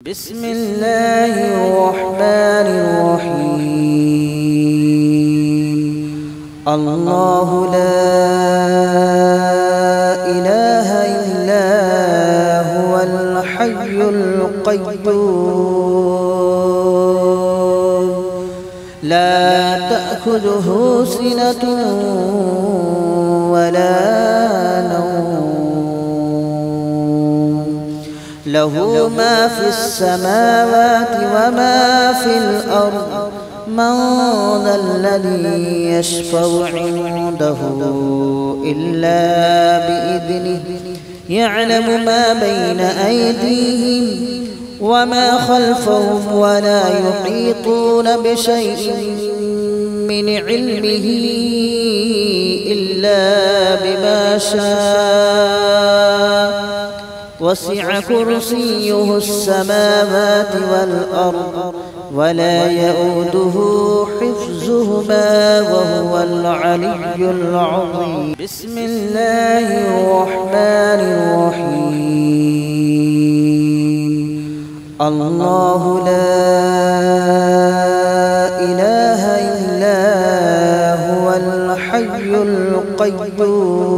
بسم الله الرحمن الرحيم. الله لا إله إلا هو الحي القيوم لا تأخذه سنة ولا نوم له ما في السماوات وما في الأرض من ذا الذي يشفع عنده إلا بإذنه يعلم ما بين أيديهم وما خلفهم ولا يحيطون بشيء من علمه إلا بما شاء وسع كرسيه السماوات والأرض ولا يؤوده حفظهما وهو العلي العظيم. بسم الله الرحمن الرحيم. الله لا إله إلا هو الحي القيوم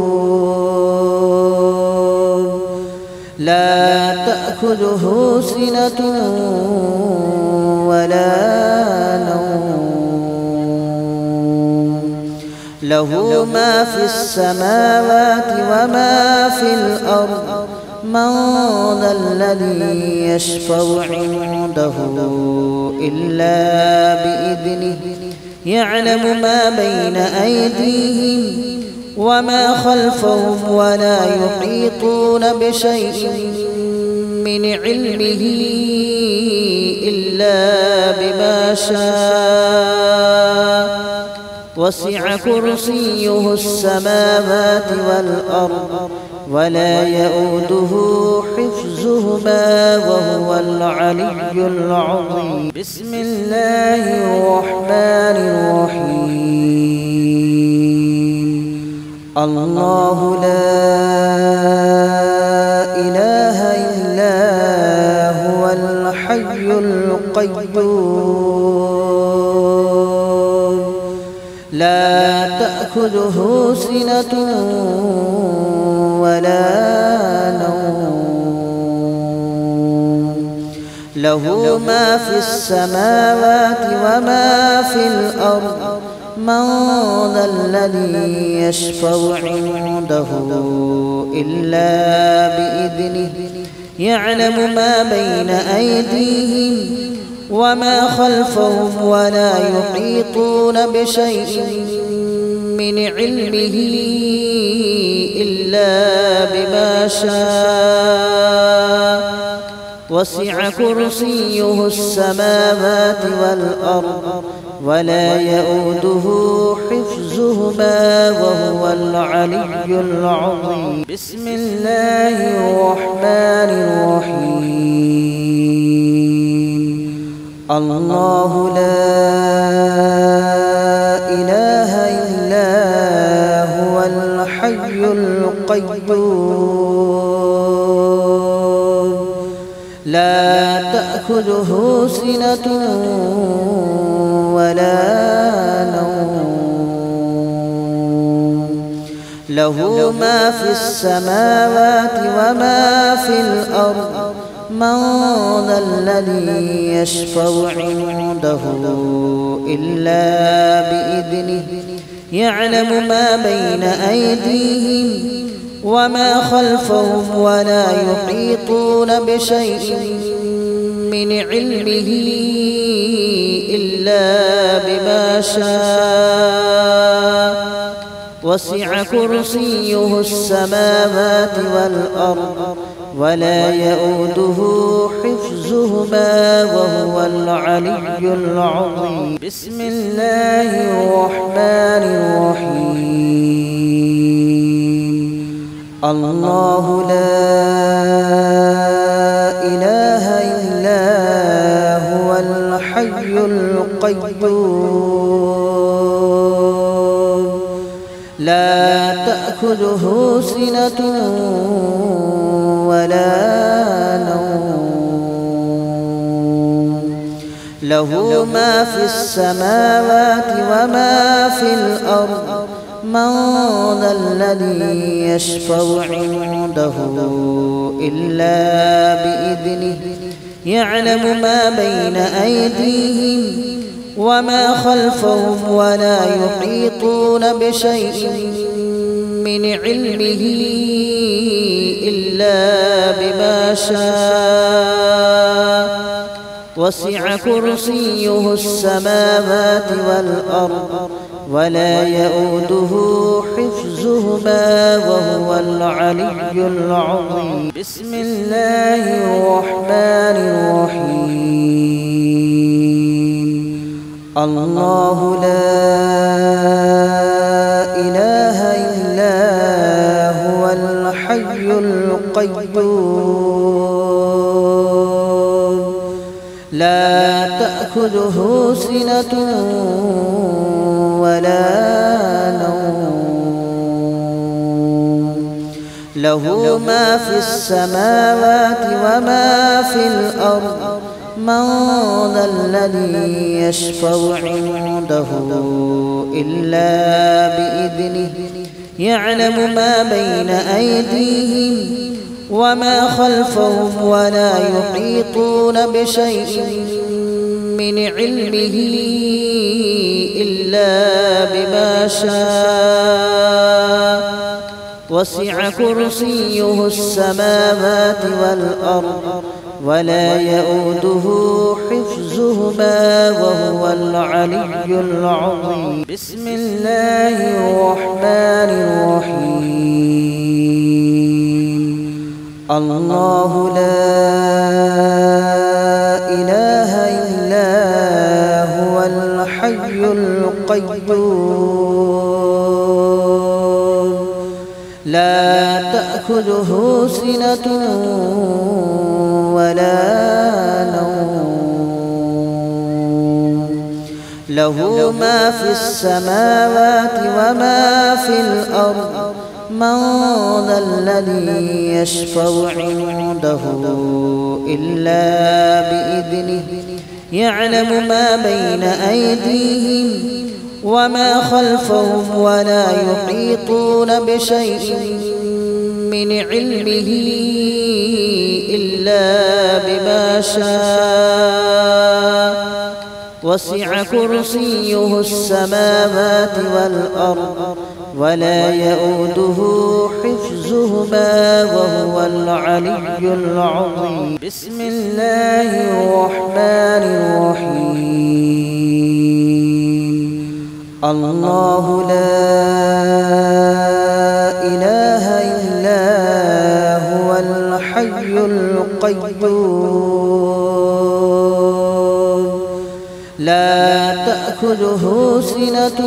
لا تأخذه سنة ولا نوم له ما في السماوات وما في الأرض من ذا الذي يشفع عنده إلا بإذنه يعلم ما بين أيديهم وما خلفهم ولا يحيطون بشيء من علمه إلا بما شاء وسع كرسيه السماوات والأرض ولا يؤوده حفظهما وهو العلي العظيم. بسم الله الرحمن الرحيم. الله لا إله إلا هو الحي القيوم لا تأخذه سنة ولا نوم له ما في السماوات وما في الأرض من ذا الذي يشفع عنده إلا بإذنه يعلم ما بين أيديهم وما خلفهم ولا يحيطون بشيء من علمه إلا بما شاء وسع كرسيه السماوات والأرض ولا يؤوده حفظهما وهو العلي العظيم. بسم الله الرحمن الرحيم. الله لا إله إلا هو الحي القيوم لا تأخذه سنة ولا نوم له ما في السماوات وما في الأرض من ذا الذي يشفع عنده إلا بإذنه يعلم ما بين أيديهم وما خلفهم ولا يحيطون بشيء من علمه إلا بما شاء وسع كرسيه السماوات والأرض ولا يؤوده حفظهما وهو العلي العظيم. بسم الله الرحمن الرحيم. الله لا إله إلا هو الحي القيوم لا تأخذه سنة ولا نوم له ما في السماوات وما في الأرض من ذا الذي يشفع عنده إلا بإذنه يعلم ما بين أيديهم وما خلفهم ولا يحيطون بشيء من علمه إلا بما شاء وسع كرسيه السماوات والأرض ولا يؤوده حفظهما وهو العلي العظيم. بسم الله الرحمن الرحيم. الله لا إله إلا هو الحي القيوم لا تأخذه سنة ولا نوم له ما في السماوات وما في الأرض من ذا الذي يشفع عنده إلا بإذنه يعلم ما بين أيديهم وما خلفهم ولا يحيطون بشيء من علمه إلا بما شاء وسع كرسيه السماوات والأرض ولا يؤوده حفظهما وهو العلي العظيم. بسم الله الرحمن الرحيم. الله لا إله إلا هو الحي القيوم لا تأخذه سنة ولا نوم له ما في السماوات وما في الأرض من ذا الذي يشفع عنده إلا بإذنه يعلم ما بين أيديهم وما خلفهم ولا يحيطون بشيء من علمه إلا بما شاء وسع كرسيه السماوات والأرض ولا يؤوده حفظهما وهو العلي العظيم. بسم الله الرحمن الرحيم. الله لا إله إلا هو الحي القيوم لا تأخذه سنة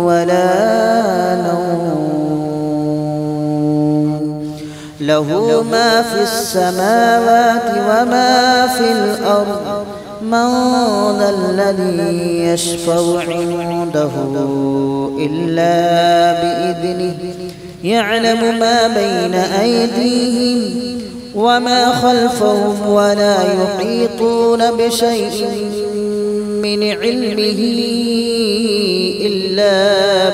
ولا نوم له ما في السماوات وما في الأرض من ذا الذي يشفع عنده إلا بإذنه يعلم ما بين أيديهم وما خلفهم ولا يحيطون بشيء من علمه إلا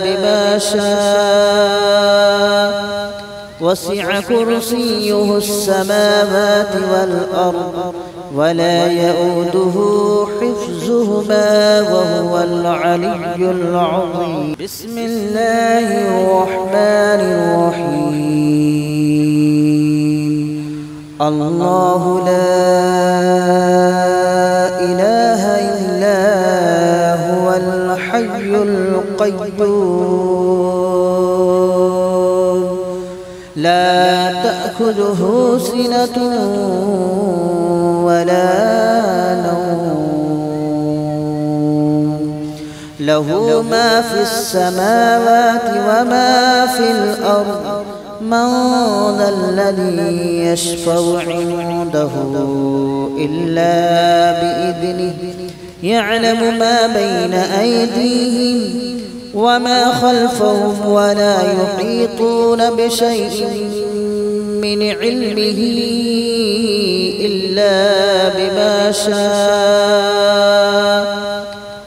بما شاء وسع كرسيه السماوات والأرض ولا يؤوده حفظهما وهو العلي العظيم. بسم الله الرحمن الرحيم. الله لا إله إلا هو الحي القيوم لا تأخذه سنة ولا نوم له ما في السماوات وما في الأرض من ذا الذي يشفع عنده إلا بإذنه يعلم ما بين أيديهم وما خلفهم ولا يحيطون بشيء من علمه إلا إلا بما شاء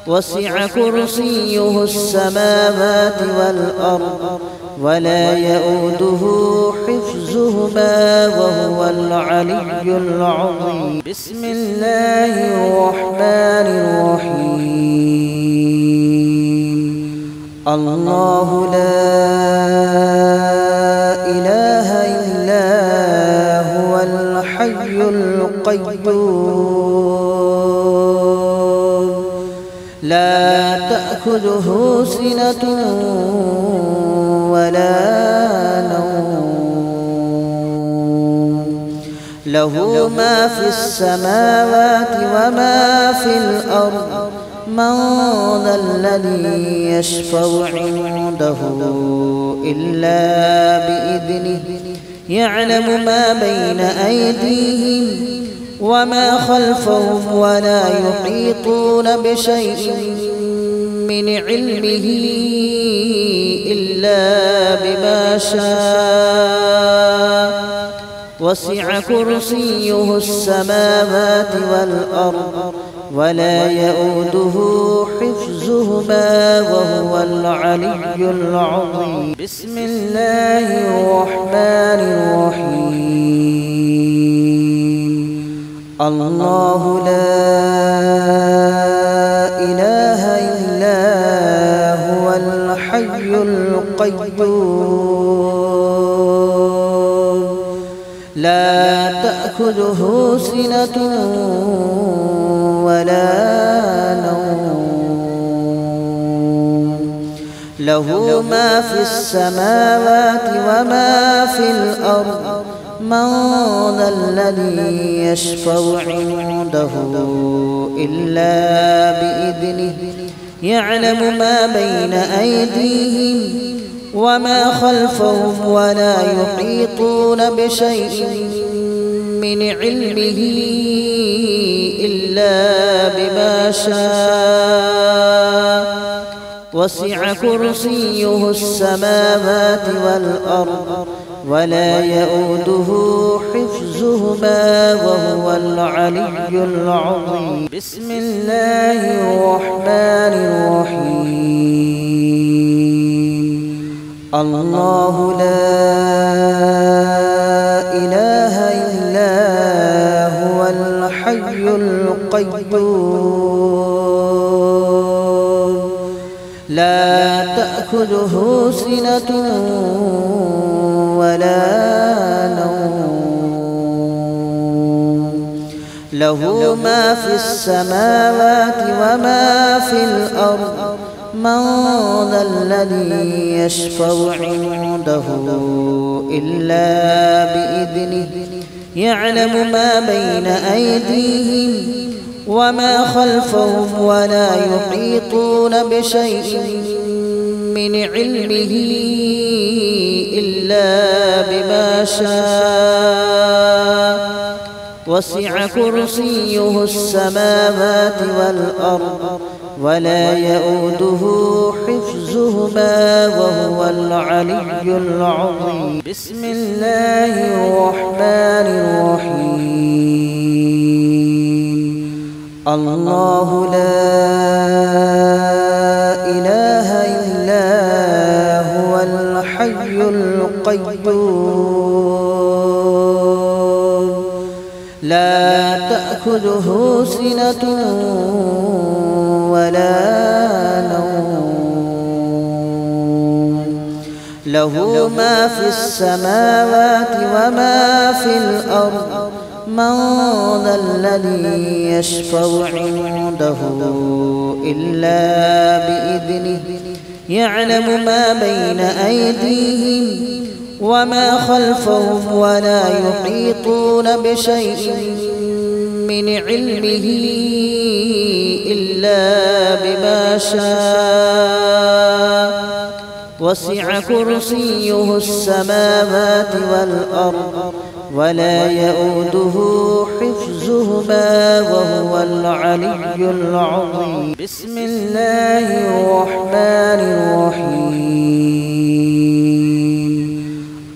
وسع كرسيه السماوات والأرض ولا يؤوده حفظهما وهو العلي العظيم. بسم الله الرحمن الرحيم. الله لا إله إلا هو الحي القيوم لا تأخذه سنة ولا نوم له ما في السماوات وما في الأرض من ذا الذي يشفع عنده إلا بإذنه يعلم ما بين أيديهم وما خلفهم ولا يحيطون بشيء من علمه إلا بما شاء وسع كرسيه السماوات والأرض ولا يؤوده حفظهما وهو العلي العظيم. بسم الله الرحمن الرحيم. الله لا إله إلا هو الحي القيوم لا تأخذه سنة ولا نوم له ما في السماوات وما في الأرض من ذا الذي يشفع عنده إلا بإذنه يعلم ما بين أيديهم وما خلفهم ولا يحيطون بشيء من علمه إلا بما شاء وسع كرسيه السماوات والأرض ولا يؤوده حفظهما وهو العلي العظيم. بسم الله الرحمن الرحيم. الله لا إله إلا هو الحي القيوم لا تأخذه سنة ولا نوم له ما في السماوات وما في الأرض من ذا الذي يشفع عنده إلا بإذنه يعلم ما بين أيديهم وما خلفهم ولا يحيطون بشيء من علمه إلا بما شاء وسع كرسيه السماوات والأرض ولا يؤوده حفظهما وهو العلي العظيم. بسم الله الرحمن الرحيم. الله لا إله إلا هو الحي القيوم لا تأخذه سنة ولا نوم له ما في السماوات وما في الأرض من ذا الذي يشفع عنده إلا بإذنه يعلم ما بين أيديهم وما خلفهم ولا يحيطون بشيء من علمه إلا بما شاء وسع كرسيه السماوات والأرض ولا يؤوده حفظهما وهو العلي العظيم. بسم الله الرحمن الرحيم.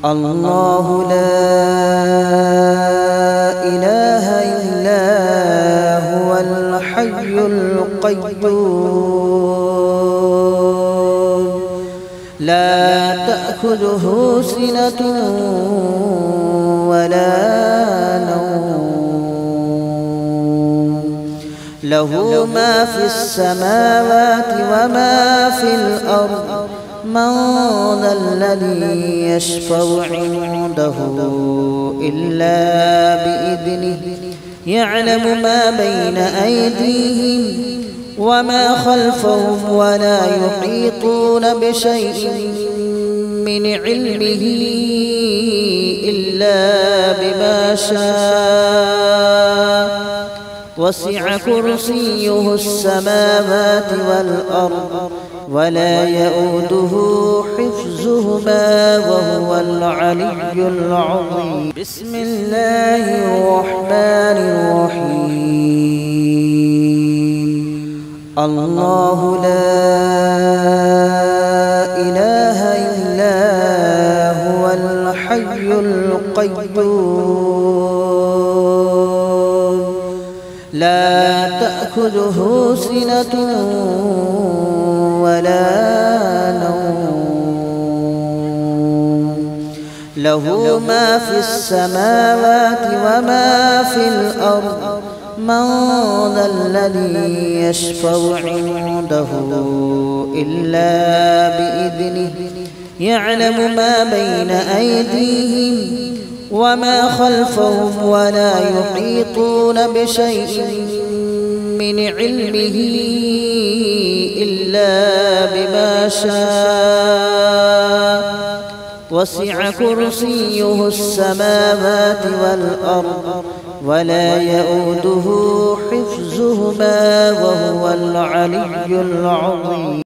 الله لا إله إلا القيوم لا تأخذه سنة ولا نوم له ما في السماوات وما في الأرض من ذا الذي يشفع عنده إلا بإذنه يعلم ما بين أيديهم وما خلفهم ولا يحيطون بشيء من علمه إلا بما شاء وسع كرسيه السماوات والأرض ولا يؤوده حفظهما وهو العلي العظيم بسم الله الرحمن الرحيم الله لا إله إلا هو الحي القيوم لا تأخذه سنة ولا نوم له ما في السماوات وما في الأرض من ذا الذي يشفع عنده إلا بإذنه يعلم ما بين أيديهم وما خلفهم ولا يحيطون بشيء من علمه إلا بما شاء وسع كرسيه السماوات والأرض ولا يؤوده حفظهما وهو العلي العظيم.